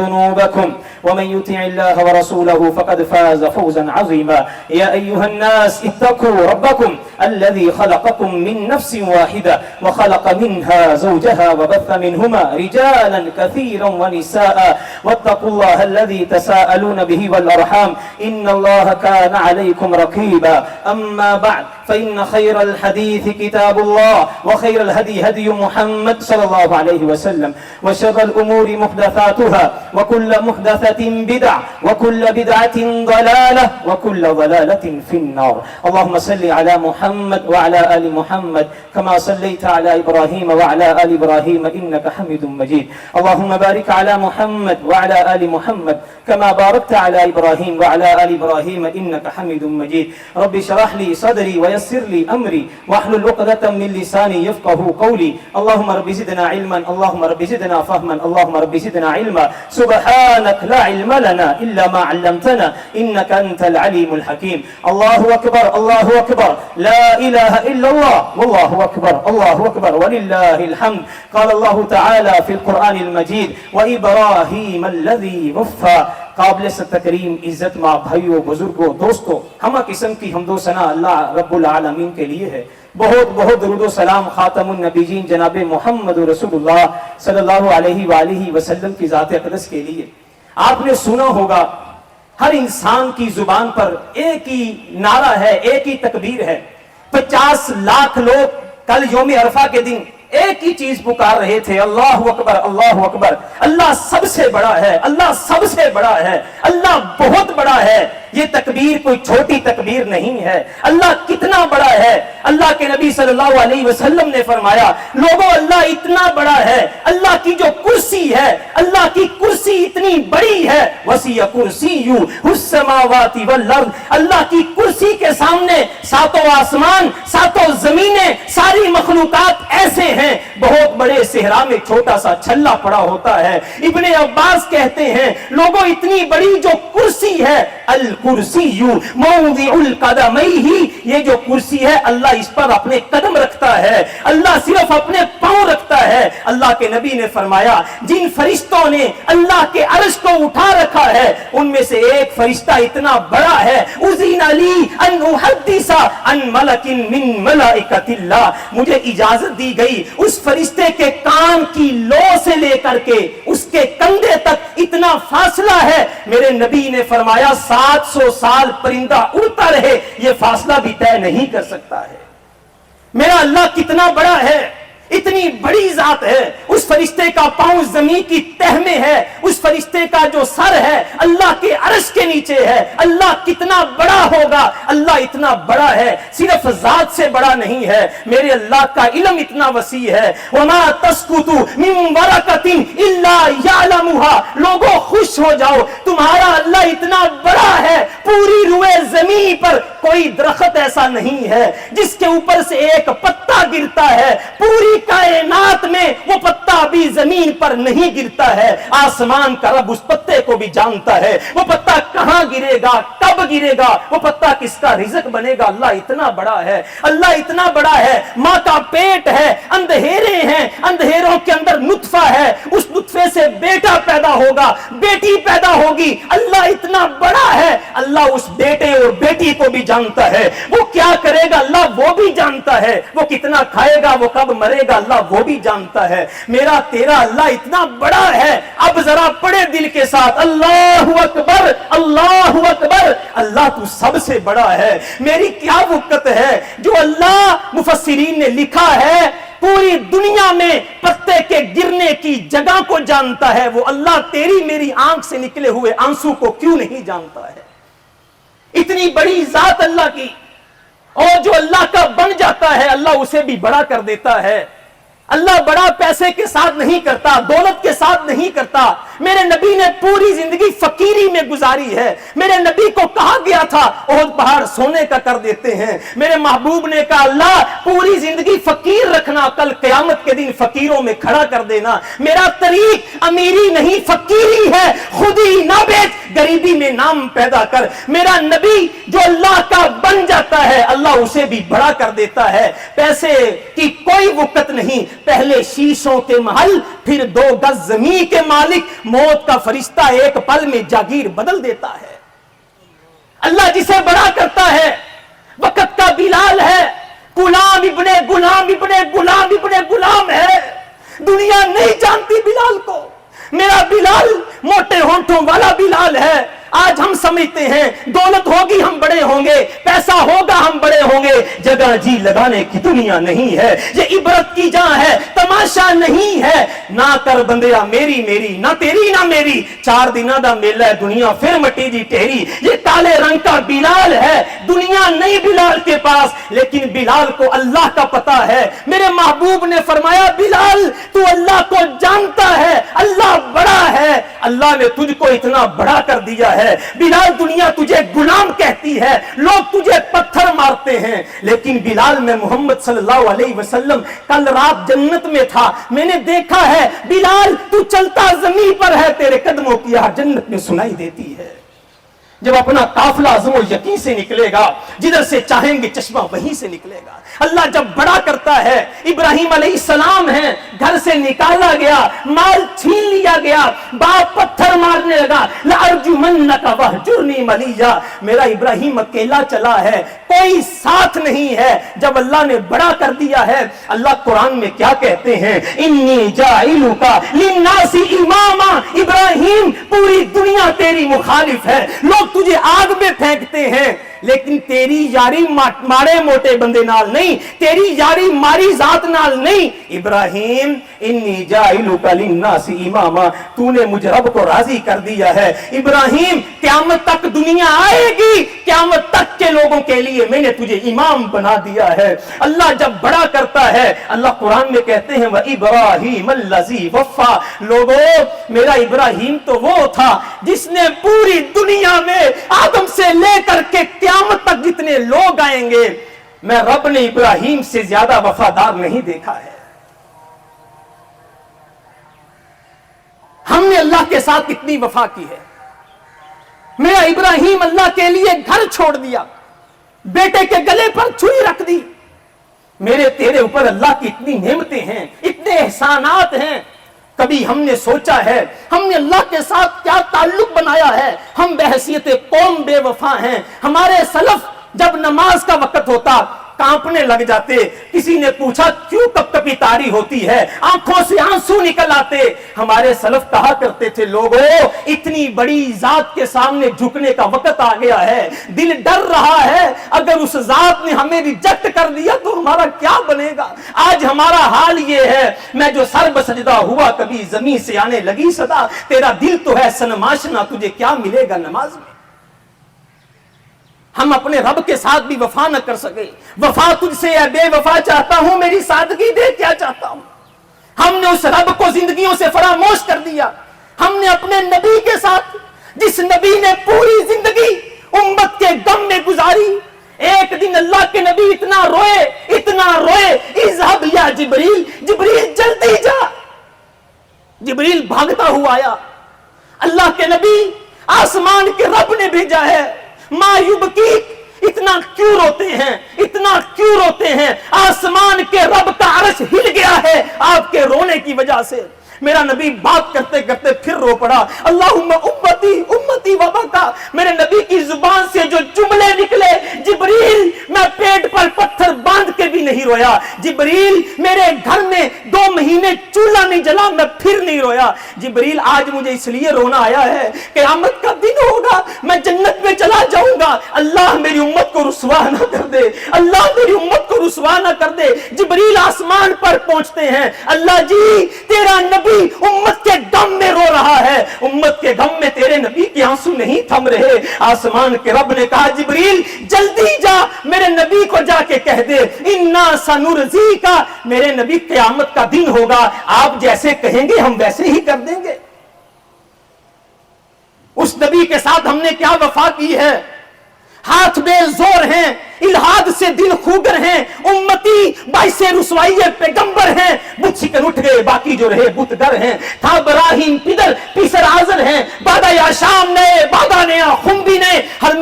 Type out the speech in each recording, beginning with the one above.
ذنوبكم ومن يطع الله ورسوله فقد فاز فوزا عظيما. يا أيها الناس اتقوا ربكم الذي خلقكم من نفس واحدة وخلق منها زوجها وبث منهما رجالا كثيرا ونساء واتقوا الله الذي تساءلون به والأرحام إن الله كان عليكم رقيبا. أما بعد فإن خير الحديث كتاب الله وخير الهدي هدي محمد صلى الله عليه وسلم وشر الأمور محدثاتها وكل محدثة بدعة وكل بدعة ضلالة وكل ضلالة في النار. اللهم صل على محمد وعلى آل محمد كما صليت على إبراهيم وعلى آل إبراهيم إنك حميد مجيد. اللهم بارك على محمد وعلى آل محمد كما باركت على إبراهيم وعلى آل إبراهيم إنك حميد مجيد. رب اشرح لي صدري ويسر لي أمري واحلل عقدة من لساني يفقهوا قولي. اللهم رب زدنا علما اللهم رب زدنا فهما اللهم رب زدنا علما. سبحانك لا علم لنا إلا ما علمتنا إنك أنت العليم الحكيم. الله أكبر الله أكبر لا إله إلا الله والله أكبر الله أكبر ولله الحمد. قال الله تعالى في القرآن المجيد وإبراهيم الذي وفى. قابل تکریم عزت ماں بھائیوں بزرگوں دوستوں ہمہ قسم کی حمد و ثنا اللہ رب العالمین کے لیے ہے. بہت بہت درود و سلام خاتم النبیین جناب محمد رسول اللہ صلی اللہ علیہ وآلہ وسلم کی ذات اقدس کے لیے. آپ نے سنا ہوگا ہر انسان کی زبان پر ایک ہی نعرہ ہے ایک ہی تکبیر ہے. 50 لاکھ لوگ کل یوم عرفہ کے دن ایک ہی چیز پکار رہے تھے اللہ اکبر اللہ اکبر. اللہ سب سے بڑا ہے اللہ سب سے بڑا ہے اللہ بہت بڑا ہے. یہ تکبیر کوئی چھوٹی تکبیر نہیں ہے. اللہ کتنا بڑا ہے. اللہ کے نبی صلی اللہ علیہ وسلم نے فرمایا لوگوں اللہ اتنا بڑا ہے. اللہ کی جو کرسی ہے اللہ کی کرسی اتنی بڑی ہے. وسیع کرسیہ السماوات والارض. اللہ کی کرسی کے سامنے ساتوں آسمان ساتوں زمینیں ساری مخلوقات ایسے ہیں بہت بڑے صحرا میں چھوٹا سا چھلا پڑا ہوتا ہے. ابن عباس کہتے ہیں لوگوں اتنی بڑی جو کرسی ہے الکرسی موضع القدمین. یہ جو کرسی ہے اللہ اس پر اپنے قدم رکھتا ہے. اللہ صرف اپنے پاؤں رکھتا ہے. اللہ کے نبی نے فرمایا جن فرشتوں نے اللہ کے عرش کو اٹھا رکھا ہے ان میں سے ایک فرشتہ اتنا بڑا ہے اذن لی ان احدث عن ملک من ملائکۃ اللہ. مجھے اجازت دی گئی اس فرشتے کے کان کی لو سے لے کر کے اس کے کندھے تک اتنا فاصلہ ہے. میرے نبی نے فرمایا 700 سال پرندہ اڑتا رہے یہ فاصلہ بھی طے نہیں کر سکتا ہے. میرا اللہ کتنا بڑا ہے. اتنی بڑی ذات ہے. اس فرشتے کا پاؤں زمین کی تہ میں ہے. اس فرشتے کا جو سر ہے اللہ کے عرش کے نیچے ہے. اللہ کتنا بڑا ہوگا. اللہ اتنا بڑا ہے صرف ذات سے بڑا نہیں ہے. میرے اللہ کا علم اتنا وسیع ہے. وما تسقط من ورقۃ الا یعلمها. لوگوں خوش ہو جاؤ تمہارا اللہ اتنا بڑا ہے. پوری روئے زمین پر کوئی درخت ایسا نہیں ہے جس کے اوپر سے ایک پتا گرتا ہے. پوری کائنات میں وہ پتا بھی زمین پر نہیں گرتا ہے. آسمان کا رب اس پتے کو بھی جانتا ہے. وہ پتا کہاں گرے گا کب گرے گا وہ پتا کس کا رزق بنے گا. اللہ اتنا بڑا ہے. اللہ اتنا بڑا ہے. ماں کا پیٹ ہے اندھیرے ہیں اندھیروں کے اندر نطفہ ہے. اس نطفے سے بیٹا پیدا ہوگا بیٹی پیدا ہوگی. اللہ اتنا بڑا ہے. اللہ اس بیٹے اور بیٹی کو بھی جانتا ہے. وہ کیا کرے گا اللہ وہ بھی جانتا ہے. وہ کتنا کھائے گا وہ کب مرے گا اللہ وہ بھی جانتا ہے. میرا تیرا اللہ اتنا بڑا ہے. اب ذرا پڑے دل کے ساتھ اللہ اکبر اللہ اکبر. اللہ تو سب سے بڑا ہے. میری کیا وقت ہے جو اللہ مفسرین نے لکھا ہے پوری دنیا میں پتے کے گرنے کی جگہ کو جانتا ہے. وہ اللہ تیری میری آنکھ سے نکلے ہوئے آنسو کو کیوں نہیں جانتا ہے. اتنی بڑی ذات اللہ کی. اور جو اللہ کا بن جاتا ہے اللہ اسے بھی بڑا کر دیتا ہے. اللہ بڑا پیسے کے ساتھ نہیں کرتا دولت کے ساتھ نہیں کرتا. میرے نبی نے پوری زندگی فقیری میں گزاری ہے. میرے نبی کو کہا گیا تھا احد پہاڑ سونے کا کر دیتے ہیں. میرے محبوب نے کہا اللہ پوری زندگی فقیر رکھنا کل قیامت کے دن فقیروں میں کھڑا کر دینا. میرا طریق امیری نہیں فقیری ہے. خود ہی نہ بیچ غریبی میں نام پیدا کر. میرا نبی جو اللہ کا بن جاتا ہے اللہ اسے بھی بڑا کر دیتا ہے. پیسے کی کوئی وقت نہیں, پہلے شیشوں کے محل پھر 2 گز زمین کے مالک, موت کا فرشتہ ایک پل میں جاگیر بدل دیتا ہے. اللہ جسے بڑا کرتا ہے وقت کا بلال ہے, غلام ابن غلام ابن غلام ابن غلام ہے. دنیا نہیں جانتی بلال کو. میرا بلال موٹے ہونٹوں والا بلال ہے. آج ہم سمجھتے ہیں دولت ہوگی ہم بڑے ہوں گے, پیسہ ہوگا ہم بڑے ہوں گے. جگہ جی لگانے کی دنیا نہیں ہے, یہ عبرت کی جہاں ہے, تماشا نہیں ہے. نہ کر بندیا میری میری, نہ تیری نہ میری, 4 دنوں دا میلہ ہے دنیا پھر مٹی جی ٹھہری. یہ کالے رنگ کا بلال ہے, دنیا نہیں بلال کے پاس, لیکن بلال کو اللہ کا پتا ہے. میرے محبوب نے فرمایا بلال تو اللہ کو جانتا ہے, اللہ بڑا ہے, اللہ نے تجھ کو اتنا بڑا کر دیا ہے. بلال دنیا تجھے غلام کہتی ہے, لوگ تجھے پتھر مارتے ہیں, لیکن بلال میں محمد صلی اللہ علیہ وسلم کل رات جنت میں تھا, میں نے دیکھا ہے بلال تو چلتا زمین پر ہے, تیرے قدموں کی آواز جنت میں سنائی دیتی ہے. جب اپنا قافلہ عزم و یقین سے نکلے گا, جدھر سے چاہیں گے چشمہ وہیں سے نکلے گا. اللہ جب بڑا کرتا ہے, ابراہیم علیہ السلام ہیں, گھر سے نکالا گیا, مال چھین لیا گیا, باپ پتھر مارنے لگا, لَأَرْجُمَنَّكَ وَاهْجُرْنِي مَلِيًّا. میرا ابراہیم اکیلا چلا ہے, کوئی ساتھ نہیں ہے. جب اللہ نے بڑا کر دیا ہے, اللہ قرآن میں کیا کہتے ہیں, اِنِّي جَاعِلُكَ لِلنَّاسِ إِمَامًا. ابراہیم پوری دنیا تیری مخالف ہے, لوگ تجھے آگ میں پھینکتے ہیں, لیکن تیری یاری ماڑے موٹے بندے نال نہیں, تیری یاری ماری ذات نال نہیں. ابراہیم انی جاعلک للناس اماما, تو نے مجھ رب کو راضی کر دیا ہے. ابراہیم قیامت تک دنیا آئے گی, قیامت تک کے لوگوں کے لیے میں نے تجھے امام بنا دیا ہے. اللہ جب بڑا کرتا ہے, اللہ قرآن میں کہتے ہیں وَإِبْرَاهِيمَ الَّذِي وَفَّى. لوگوں میرا ابراہیم تو وہ تھا جس نے پوری دنیا میں آدم سے لے کر کے قیامت تک جتنے لوگ آئیں گے, میں رب نے ابراہیم سے زیادہ وفادار نہیں دیکھا ہے. ہم نے اللہ کے ساتھ کتنی وفا کی ہے. میرا ابراہیم اللہ کے لیے گھر چھوڑ دیا, بیٹے کے گلے پر چھری رکھ دی. میرے تیرے اوپر اللہ کی اتنی نعمتیں ہیں, اتنے احسانات ہیں, کبھی ہم نے سوچا ہے ہم نے اللہ کے ساتھ کیا تعلق بنایا ہے. ہم بحیثیت قوم بے وفا ہیں. ہمارے سلف جب نماز کا وقت ہوتا کانپنے لگ جاتے. کسی نے پوچھا کیوں کپ کپی تاری ہوتی ہے, آنکھوں سے آنسو نکل آتے. ہمارے سلف کہا کرتے تھے لوگوں اتنی بڑی ذات کے سامنے جھکنے کا وقت آ گیا ہے, دل ڈر رہا ہے اگر اس ذات نے ہمیں ریجیکٹ کر دیا تو ہمارا کیا بنے گا. آج ہمارا حال یہ ہے, میں جو سر بسجدہ ہوا کبھی زمین سے آنے لگی صدا, تیرا دل تو ہے سنماشنا, تجھے کیا ملے گا نماز میں. ہم اپنے رب کے ساتھ بھی وفا نہ کر سکے. وفا تجھ سے ہے بے وفا چاہتا ہوں, میری سادگی دے کیا چاہتا ہوں. ہم نے اس رب کو زندگیوں سے فراموش کر دیا. ہم نے اپنے نبی کے ساتھ, جس نبی نے پوری زندگی امت کے غم میں گزاری, ایک دن اللہ کے نبی اتنا روئے, اذهب یا جبریل, جبریل جلدی جا. جبریل بھاگتا ہوا آیا. اللہ کے نبی آسمان کے رب نے بھیجا ہے, ما یبکیک, اتنا کیوں روتے ہیں, اتنا کیوں روتے ہیں. آسمان کے رب کا عرش ہل گیا ہے آپ کے رونے کی وجہ سے. میرا نبی بات کرتے کرتے پھر رو پڑا, اللہم امتی امتی وبکا. میرے نبی کی زبان سے جو جملے نکلے, جبریل میں پیٹ پر پتھر باندھ کے بھی نہیں رویا. جبریل میرے گھر میں 2 مہینے چولہا نہیں جلا, میں پھر نہیں رویا. جبریل آج مجھے اس لیے رونا آیا ہے, قیامت کا دن ہوگا, میں جنت میں چلا جاؤں گا, اللہ میری امت کو رسوا نہ کر دے, اللہ میری امت کو رسوا نہ کر دے. جبریل آسمان پر پہنچتے ہیں, اللہ جی تیرا نبی امت کے غم میں رو رہا ہے, امت کے غم میں تیرے نبی کے آنسو نہیں تھم رہے. آسمان کے رب نے کہا جبریل جلدی جا, میرے نبی کو جا کے کہہ دے انا سنرضیک, میرے نبی قیامت کا دن ہوگا, آپ جیسے کہیں گے ہم ویسے ہی کر دیں گے. اس نبی کے ساتھ ہم نے کیا وفا کی ہے. ہاتھ بے زور ہیں, الہاد سے دل خوگر ہیں, امتی باعث رسوائی پیغمبر ہیں. بت شکن اٹھ گئے, باقی جو رہے بت گر ہیں. تھا براہیم پدر پیسر آزر ہیں, بادہ یا شام نئے بادہ نیا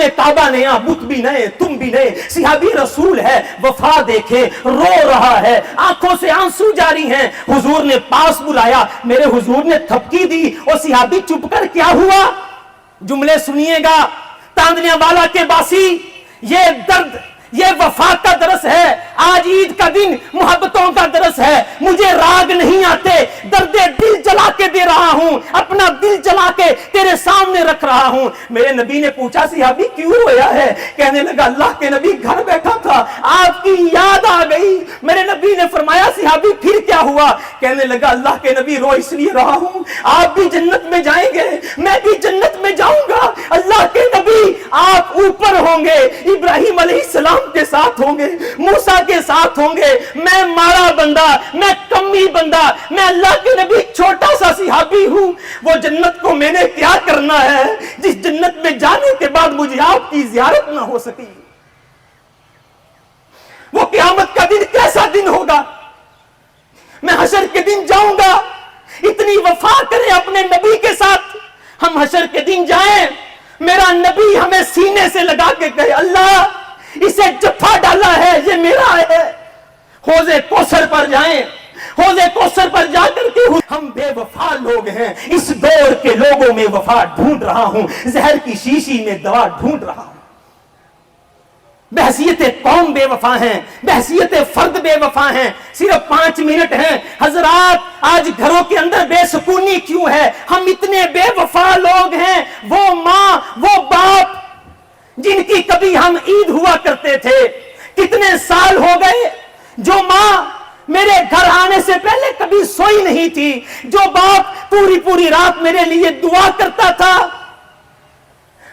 میں کعبہ نیا، بت بھی نئے، تم بھی نئے، صحابی رسول ہے، وفا دیکھے رو رہا ہے، آنکھوں سے آنسو جاری ہیں، حضور نے پاس بلایا، میرے حضور نے تھپکی دی اور صحابی چپ کر کیا ہوا؟ جملے سنیے گا، تاندنیا والا کے باسی، یہ درد، یہ وفا کا درس ہے، آج عید کا دن محبتوں کا درس ہے، مجھے راگ نہیں آتے، درد دل جلا کے دے رہا ہوں، اپنا دل جلا کے تیرے سامنے رکھ رہا ہوں۔ میرے نبی نے پوچھا صحابی کیوں رویا ہے؟ کہنے لگا اللہ کے نبی گھر بیٹھا تھا، آپ کی یاد آ گئی۔ میرے نبی نے فرمایا صحابی پھر کیا ہوا؟ کہنے لگا اللہ کے نبی رو اس لیے رہا ہوں، آپ بھی جنت میں جائیں گے، میں بھی جنت میں جاؤں گا، اللہ کے نبی آپ اوپر ہوں گے، ابراہیم علیہ السلام کے ساتھ ہوں گے، موسیٰ کے ساتھ ہوں گے، میں مارا بندہ، میں کمی بندہ، میں اللہ کے نبی چھوٹا سا صحابی ہوں، وہ جنت کو میں نے کیا کرنا ہے جس جنت میں جانے کے بعد مجھے آپ کی زیارت نہ ہو سکی؟ وہ قیامت کا دن کیسا دن ہوگا؟ میں حشر کے دن جاؤں گا، اتنی وفا کریں اپنے نبی کے ساتھ، ہم حشر کے دن جائیں، میرا نبی ہمیں سینے سے لگا کے کہے اللہ اسے جفا ڈالا ہے یہ میرا ہے۔ حوض کوثر پر جائیں، حوض کوثر پر جا کر کے ہم بے وفا لوگ ہیں، اس دور کے لوگوں میں وفا ڈھونڈ رہا ہوں، زہر کی شیشی میں دوا ڈھونڈ رہا ہوں۔ بحثیت قوم بے وفا ہیں، بحثیت فرد بے وفا ہیں۔ صرف 5 منٹ ہیں حضرات، آج گھروں کے اندر بے سکونی کیوں ہے؟ ہم اتنے بے وفا لوگ ہیں، وہ ماں وہ باپ جن کی کبھی ہم عید ہوا کرتے تھے، کتنے سال ہو گئے، جو ماں میرے گھر آنے سے پہلے کبھی سوئی نہیں تھی، جو باپ پوری رات میرے لیے دعا کرتا تھا۔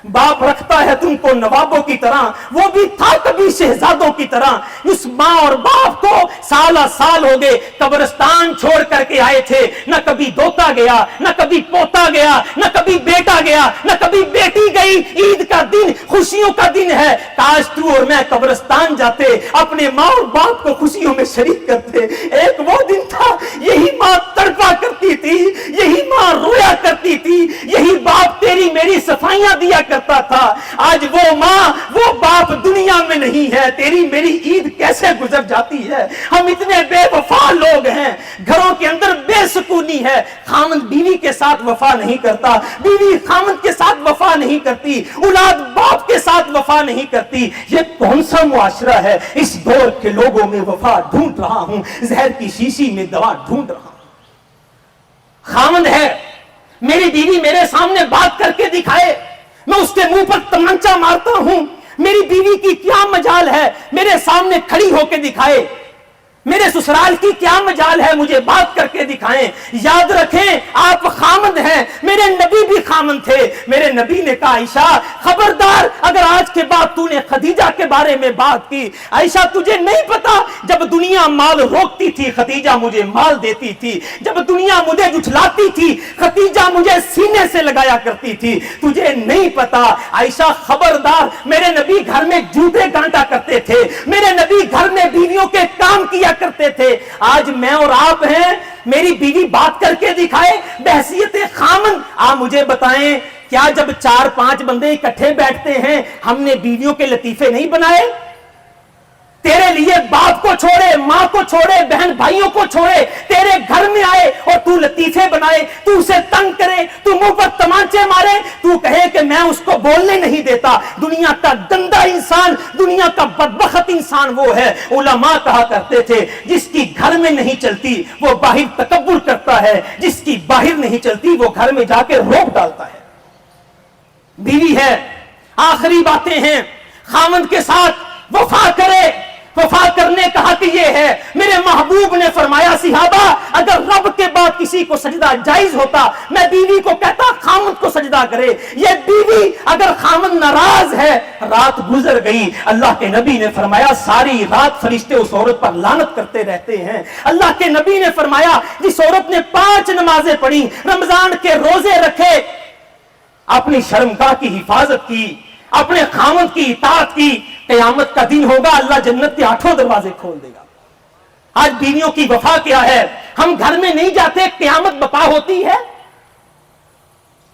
باپ رکھتا ہے تم کو نوابوں کی طرح، وہ بھی تھا کبھی شہزادوں کی طرح۔ اس ماں اور باپ کو سال ہو گئے قبرستان چھوڑ کر کے آئے تھے، نہ کبھی دوتا گیا، نہ کبھی پوتا گیا، نہ کبھی بیٹا گیا، نہ کبھی بیٹی گئی۔ عید کا دن خوشیوں کا دن ہے، کاش تو اور میں قبرستان جاتے، اپنے ماں اور باپ کو خوشیوں میں شریک کرتے۔ ایک وہ دن تھا یہی ماں تڑپا کرتی تھی، یہی ماں رویا کرتی تھی، یہی باپ تیری میری صفائیاں دیا کرتا تھا۔ آج وہ ماں وہ باپ دنیا میں نہیں ہے، تیری میری عید کیسے گزر جاتی ہے؟ ہم اتنے بے وفا لوگ ہیں، گھروں کے اندر بے سکونی ہے، خامند بیوی کے ساتھ وفا نہیں کرتا، بیوی خامند کے ساتھ وفا نہیں کرتی، اولاد باپ کے ساتھ وفا نہیں کرتی۔ یہ کون سا معاشرہ ہے؟ اس دور کے لوگوں میں وفا ڈھونڈ رہا ہوں، زہر کی شیشی میں دوا ڈھونڈ رہا ہوں۔ خامند ہے، میری بیوی میرے سامنے بات کر کے دکھائے، میں اس کے منہ پر تمانچہ مارتا ہوں، میری بیوی کی کیا مجال ہے میرے سامنے کھڑی ہو کے دکھائے، میرے سسرال کی کیا مجال ہے مجھے بات کر کے دکھائیں۔ یاد رکھیں آپ خامند ہیں، میرے نبی بھی خامند تھے۔ میرے نبی نے کہا عائشہ خبردار اگر آج کے بعد تو نے خدیجہ کے بارے میں بات کی، عائشہ تجھے نہیں پتا جب دنیا مال روکتی تھی خدیجہ مجھے مال دیتی تھی، جب دنیا مجھے جھٹلاتی تھی خدیجہ مجھے سینے سے لگایا کرتی تھی، تجھے نہیں پتا۔ عائشہ خبردار، میرے نبی گھر میں جوتے گانٹا کرتے تھے، میرے نبی گھر میں بیویوں کے کام کیا کرتے تھے۔ آج میں اور آپ ہیں، میری بیوی بات کر کے دکھائے بحثیت خامن۔ آپ مجھے بتائیں کیا جب 4-5 بندے اکٹھے بیٹھتے ہیں ہم نے بیویوں کے لطیفے نہیں بنائے؟ تیرے لیے باپ کو چھوڑے، ماں کو چھوڑے، بہن بھائیوں کو چھوڑے، تیرے گھر میں آئے اور تو لطیفے بنائے، تو اسے تنگ کرے، تو منہ پر تمانچے مارے، تو کہے کہ میں اس کو بولنے نہیں دیتا۔ دنیا کا گندا انسان، دنیا کا بدبخت انسان وہ ہے۔ علماء کہا کرتے تھے جس کی گھر میں نہیں چلتی وہ باہر تکبر کرتا ہے، جس کی باہر نہیں چلتی وہ گھر میں جا کے روک ڈالتا ہے۔ بیوی ہے، آخری باتیں ہیں، خامند کے ساتھ وفا کرے۔ وفا کرنے کا حق یہ ہے، میرے محبوب نے فرمایا صحابہ اگر رب کے بعد کسی کو سجدہ جائز ہوتا میں بیوی کو کہتا خامند کو سجدہ کرے۔ یہ بیوی اگر خامند ناراض ہے، رات گزر گئی، اللہ کے نبی نے فرمایا ساری رات فرشتے اس عورت پر لعنت کرتے رہتے ہیں۔ اللہ کے نبی نے فرمایا جس عورت نے 5 نمازیں پڑھی، رمضان کے روزے رکھے، اپنی شرمگاہ کی حفاظت کی، اپنے خامند کی اطاعت کی، قیامت کا دن ہوگا اللہ جنت کے 8 دروازے کھول دے گا۔ آج بیویوں کی وفا کیا ہے؟ ہم گھر میں نہیں جاتے، قیامت بپا ہوتی ہے۔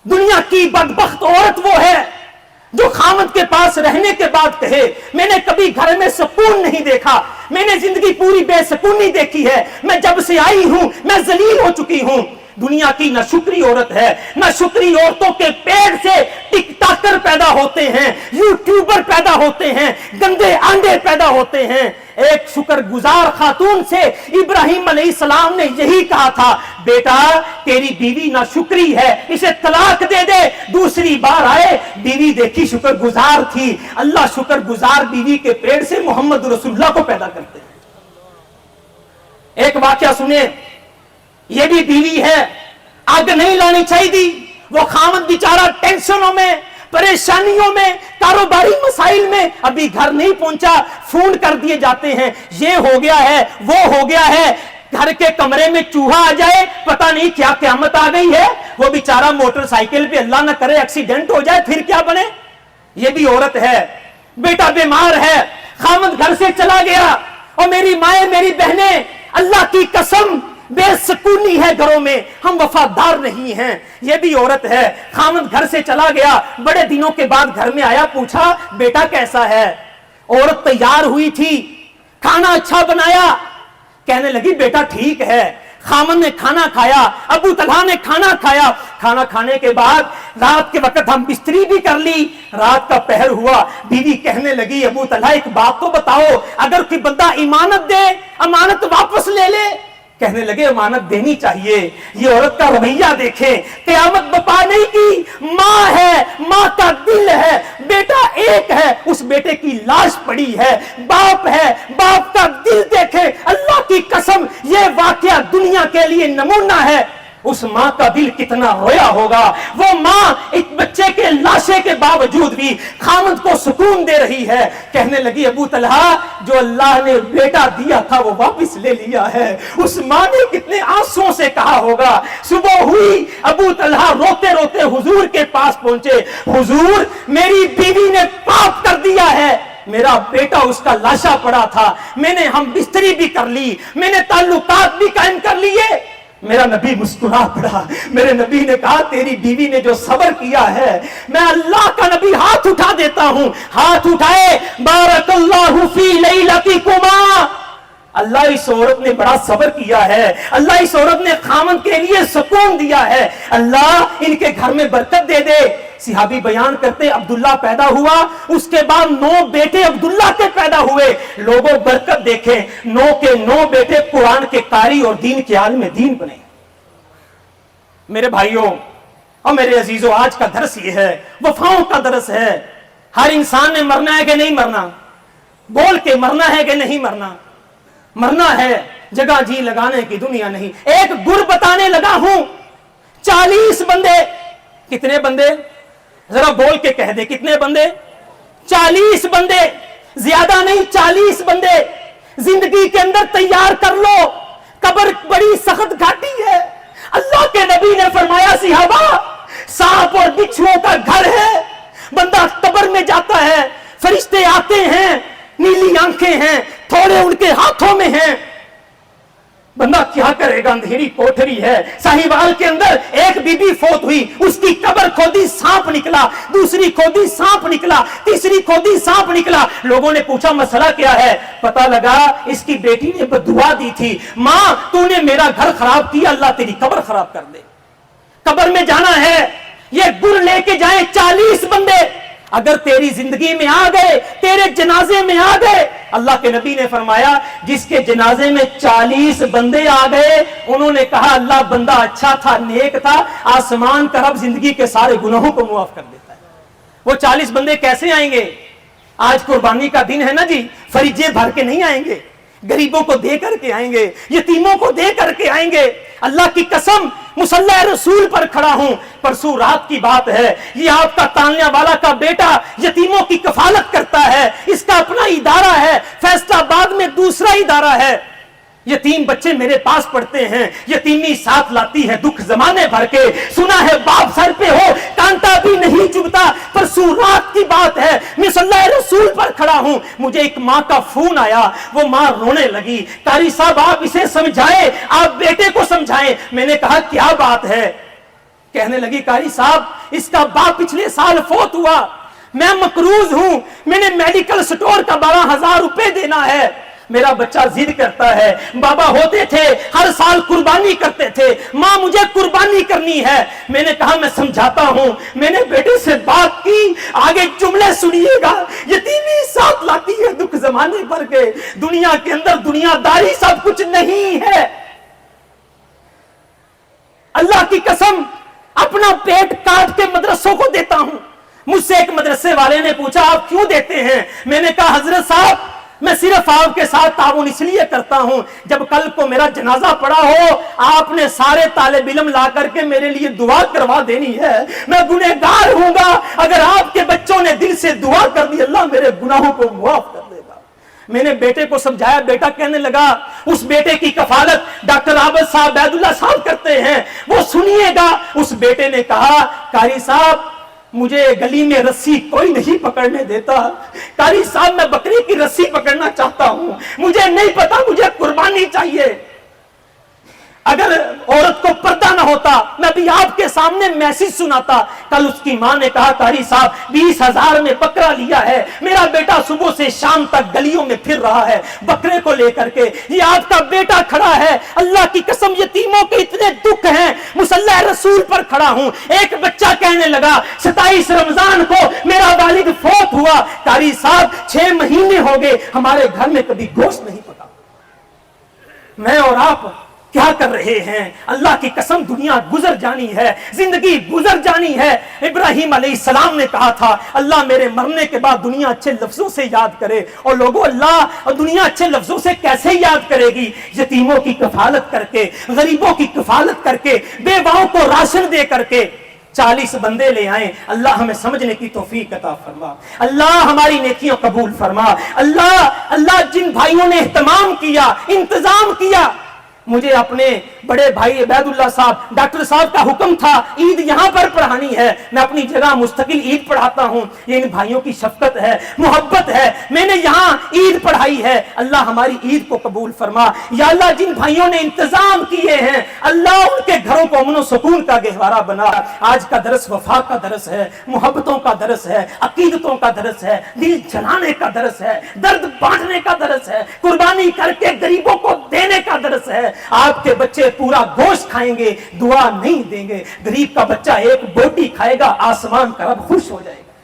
دنیا کی بدبخت عورت وہ ہے جو خامد کے پاس رہنے کے بعد کہے میں نے کبھی گھر میں سکون نہیں دیکھا، میں نے زندگی پوری بے سکونی دیکھی ہے، میں جب سے آئی ہوں میں ذلیل ہو چکی ہوں۔ دنیا کی نہ شکری عورت ہے، نہ شکری عورتوں کے پیٹ سے ٹک ٹاکر پیدا ہوتے ہیں، یوٹیوبر پیدا ہوتے ہیں، گندے آنڈے پیدا ہوتے ہیں۔ ایک شکر گزار خاتون سے ابراہیم علیہ السلام نے یہی کہا تھا، بیٹا تیری بیوی نہ شکری ہے، اسے طلاق دے دے۔ دوسری بار آئے، بیوی دیکھی شکر گزار تھی۔ اللہ شکر گزار بیوی کے پیٹ سے محمد رسول اللہ کو پیدا کرتے ہیں۔ ایک واقعہ سنیں، یہ بھی بیوی ہے، آگ نہیں لانی چاہیے تھی، وہ خامد بیچارہ ٹینشنوں میں، پریشانیوں میں، کاروباری مسائل میں ابھی گھر نہیں پہنچا، فون کر دیے جاتے ہیں، یہ ہو گیا ہے وہ ہو گیا ہے، گھر کے کمرے میں چوہا آ جائے، پتہ نہیں کیا قیامت آ گئی ہے، وہ بیچارہ موٹر سائیکل پہ اللہ نہ کرے ایکسیڈنٹ ہو جائے، پھر کیا بنے؟ یہ بھی عورت ہے۔ بیٹا بیمار ہے، خامد گھر سے چلا گیا، اور میری مائیں میری بہنیں اللہ کی قسم بے سکونی ہے گھروں میں، ہم وفادار نہیں ہیں۔ یہ بھی عورت ہے، خامد گھر سے چلا گیا، بڑے دنوں کے بعد گھر میں آیا، پوچھا بیٹا کیسا ہے؟ عورت تیار ہوئی تھی، کھانا اچھا بنایا، کہنے لگی بیٹا ٹھیک ہے۔ خامد نے کھانا کھایا، ابو طلحہ نے کھانا کھایا، کھانا کھانے کے بعد رات کے وقت ہم بستری بھی کر لی، رات کا پہر ہوا، بیوی کہنے لگی ابو طلحہ ایک بات تو بتاؤ، اگر کوئی بندہ امانت دے امانت واپس لے لے؟ کہنے لگے امانت دینی چاہیے۔ یہ عورت کا رویہ دیکھیں، قیامت بپا نہیں کی، ماں ہے، ماں کا دل ہے، بیٹا ایک ہے، اس بیٹے کی لاش پڑی ہے، باپ ہے، باپ کا دل دیکھیں۔ اللہ کی قسم یہ واقعہ دنیا کے لیے نمونہ ہے، اس ماں کا دل کتنا رویا ہوگا۔ وہ ماں ایک بچے کے لاشے کے باوجود بھی خامد کو سکون دے رہی ہے، کہنے لگی ابو طلحہ جو اللہ نے بیٹا دیا تھا وہ واپس لے لیا ہے۔ اس ماں نے کتنے آنسوں سے کہا ہوگا۔ صبح ہوئی، ابو طلحہ روتے روتے حضور کے پاس پہنچے، حضور میری بیوی نے پاپ کر دیا ہے، میرا بیٹا اس کا لاشا پڑا تھا، ہم بستری بھی کر لی، میں نے تعلقات بھی قائم کر لیے۔ میرا نبی مسکرا پڑا، میرے نبی نے کہا تیری بیوی نے جو صبر کیا ہے، میں اللہ کا نبی ہاتھ اٹھا دیتا ہوں۔ ہاتھ اٹھائے، بارک اللہ فی لیلتکما، اللہ اس عورت نے بڑا صبر کیا ہے، اللہ اس عورت نے خامن کے لیے سکون دیا ہے، اللہ ان کے گھر میں برکت دے دے۔ صحابی بیان کرتے عبداللہ پیدا ہوا، اس کے بعد 9 بیٹے عبداللہ کے پیدا ہوئے۔ لوگوں برکت دیکھیں، 9 کے 9 بیٹے قرآن کے قاری اور دین کے عالم دین بنے۔ میرے بھائیوں اور میرے عزیزوں، آج کا درس یہ ہے، وفاؤں کا درس ہے۔ ہر انسان نے مرنا ہے کہ نہیں مرنا؟ بول کے مرنا ہے کہ نہیں مرنا؟ مرنا ہے، جگہ جی لگانے کی دنیا نہیں۔ ایک گر بتانے لگا ہوں، 40 بندے، کتنے بندے؟ ذرا بول کے کہہ دے کتنے بندے؟ 40 بندے، زیادہ نہیں 40 بندے زندگی کے اندر تیار کر لو۔ قبر بڑی سخت گھاٹی ہے، اللہ کے نبی نے فرمایا صحابہ سانپ اور بچھوؤں کا گھر ہے، بندہ قبر میں جاتا ہے، فرشتے آتے ہیں، نیلی آنکھیں ہیں، تھوڑے ان کے ہاتھوں میں ہیں، بندہ کیا کرے گا؟ اندھیری کوٹھری ہے۔ ساہیوال کے اندر ایک بی بی فوت ہوئی، اس کی قبر کھودی سانپ نکلا، دوسری کھودی سانپ نکلا، تیسری کھودی سانپ نکلا۔ لوگوں نے پوچھا مسئلہ کیا ہے؟ پتہ لگا اس کی بیٹی نے بددعا دی تھی، ماں تو نے میرا گھر خراب کیا، اللہ تیری قبر خراب کر دے۔ قبر میں جانا ہے، یہ گر لے کے جائیں 40 بندے، اگر تیری زندگی میں آ گئے، تیرے جنازے میں آ گئے، اللہ کے نبی نے فرمایا جس کے جنازے میں 40 بندے آ گئے، انہوں نے کہا اللہ بندہ اچھا تھا، نیک تھا، آسمان کا رب زندگی کے سارے گناہوں کو معاف کر دیتا ہے۔ وہ 40 بندے کیسے آئیں گے؟ آج قربانی کا دن ہے نا جی، فریجے بھر کے نہیں آئیں گے، غریبوں کو دے کر کے آئیں گے، یتیموں کو دے کر کے آئیں گے۔ اللہ کی قسم مصلی رسول پر کھڑا ہوں، پرسوں رات کی بات ہے، یہ آپ کا تانیا والا کا بیٹا یتیموں کی کفالت کرتا ہے، اس کا اپنا ادارہ ہے، فیصل آباد میں دوسرا ادارہ ہے، یتیم بچے میرے پاس پڑھتے ہیں، یتیمی ساتھ لاتی ہے دکھ زمانے بھر کے، سنا ہے باپ سر پہ ہو کانٹا بھی نہیں چبھتا، پرسوں رات کی بات ہے، میں صلی اللہ رسول پر کھڑا ہوں، مجھے ایک ماں کا فون آیا، وہ ماں رونے لگی، قاری صاحب آپ اسے سمجھائیں، آپ بیٹے کو سمجھائیں۔ میں نے کہا کیا بات ہے؟ کہنے لگی قاری صاحب اس کا باپ پچھلے سال فوت ہوا، میں مقروض ہوں، میں نے میڈیکل سٹور کا 12,000 روپے دینا ہے. میرا بچہ ضد کرتا ہے، بابا ہوتے تھے ہر سال قربانی کرتے تھے، ماں مجھے قربانی کرنی ہے. میں نے کہا میں سمجھاتا ہوں. میں نے بیٹے سے بات کی، آگے جملے سنیے گا. یتیمی ساتھ لاتی ہے دکھ زمانے بھر کے. دنیا کے اندر دنیا داری سب کچھ نہیں ہے. اللہ کی قسم اپنا پیٹ کاٹ کے مدرسوں کو دیتا ہوں. مجھ سے ایک مدرسے والے نے پوچھا آپ کیوں دیتے ہیں؟ میں نے کہا حضرت صاحب میں صرف آپ کے ساتھ تعاون اس لیے کرتا ہوں جب کل کو میرا جنازہ پڑا ہو آپ نے سارے طالب علم لا کر کے میرے لیے دعا کروا دینی ہے. میں گنہگار ہوں گا، اگر آپ کے بچوں نے دل سے دعا کر دی اللہ میرے گناہوں کو معاف کر دے گا. میں نے بیٹے کو سمجھایا، بیٹا کہنے لگا اس بیٹے کی کفالت ڈاکٹر عابد صاحب عبید اللہ صاحب کرتے ہیں، وہ سنیے گا. اس بیٹے نے کہا قاری صاحب مجھے گلی میں رسی کوئی نہیں پکڑنے دیتا، قاری صاحب میں بکری کی رسی پکڑنا چاہتا ہوں، مجھے نہیں پتا مجھے قربانی چاہیے. اگر عورت کو پردہ نہ ہوتا میں بھی آپ کے سامنے میسج سناتا. کل اس کی ماں نے کہا قاری صاحب 20,000 میں بکرا لیا ہے، میرا بیٹا صبح سے شام تک گلیوں میں پھر رہا ہے بکرے کو لے کر کے. یہ آپ کا بیٹا کھڑا ہے، اللہ کی قسم یتیموں کے اتنے دکھ ہیں، مصلی رسول پر کھڑا ہوں. ایک بچہ کہنے لگا 27 رمضان کو میرا والد فوت ہوا، قاری صاحب 6 مہینے ہو گئے ہمارے گھر میں کبھی گوشت نہیں پکا. میں اور آپ کیا کر رہے ہیں؟ اللہ کی قسم دنیا گزر جانی ہے، زندگی گزر جانی ہے. ابراہیم علیہ السلام نے کہا تھا اللہ میرے مرنے کے بعد دنیا اچھے لفظوں سے یاد کرے. اور لوگوں اللہ اور دنیا اچھے لفظوں سے کیسے یاد کرے گی؟ یتیموں کی کفالت کر کے، غریبوں کی کفالت کر کے، بیواؤں کو راشن دے کر کے. 40 بندے لے آئیں. اللہ ہمیں سمجھنے کی توفیق عطا فرما، اللہ ہماری نیکیوں قبول فرما. اللہ جن بھائیوں نے اہتمام کیا، انتظام کیا. مجھے اپنے بڑے بھائی عبید اللہ صاحب ڈاکٹر صاحب کا حکم تھا عید یہاں پر پڑھانی ہے، میں اپنی جگہ مستقل عید پڑھاتا ہوں. یہ ان بھائیوں کی شفقت ہے، محبت ہے، میں نے یہاں عید پڑھائی ہے. اللہ ہماری عید کو قبول فرما. یا اللہ جن بھائیوں نے انتظام کیے ہیں اللہ ان کے گھروں کو امن و سکون کا گہوارہ بنا. آج کا درس وفا کا درس ہے، محبتوں کا درس ہے، عقیدتوں کا درس ہے، دل جلانے کا درس ہے، درد بانٹنے کا درس ہے، قربانی کر کے غریبوں کو دینے کا درس ہے. آپ کے بچے پورا گوشت کھائیں گے دعا نہیں دیں گے، غریب کا بچہ ایک بوٹی کھائے گا آسمان کا رب خوش ہو جائے گا.